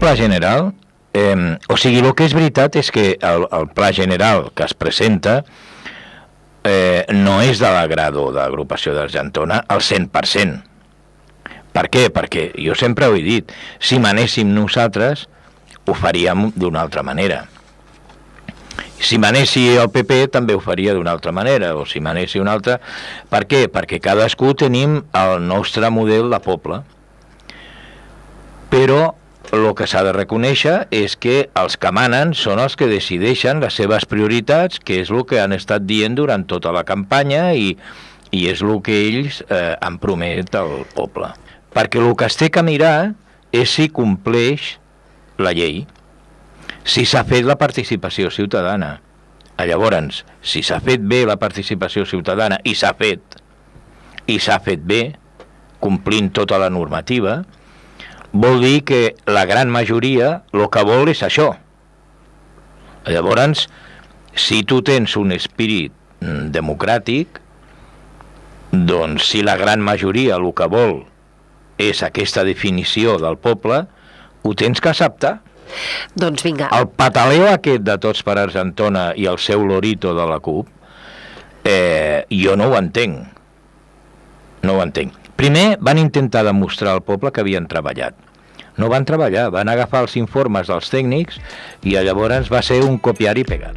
pla general, o sigui, el que és veritat és que el pla general que es presenta no és de l'agrado de l'agrupació d'Argentona al 100%. Per què? Perquè jo sempre ho he dit, si manéssim nosaltres, ho faríem d'una altra manera. Si manessi el PP també ho faria d'una altra manera, o si manessi una altra... Per què? Perquè cadascú tenim el nostre model de poble. Però el que s'ha de reconèixer és que els que manen són els que decideixen les seves prioritats, que és el que han estat dient durant tota la campanya i és el que ells han promès al poble. Perquè el que es té que mirar és si compleix la llei, si s'ha fet la participació ciutadana. Llavors, si s'ha fet bé la participació ciutadana i s'ha fet bé, complint tota la normativa, vol dir que la gran majoria el que vol és això. Llavors, si tu tens un espírit democràtic, doncs si la gran majoria el que vol és aquesta definició del poble, ho tens que acceptar. Doncs vinga. El pataleo aquest de Tots per Argentona i el seu lorito de la CUP, jo no ho entenc. No ho entenc. Primer van intentar demostrar al poble que havien treballat. No van treballar, van agafar els informes dels tècnics i llavors va ser un copiar i pegar.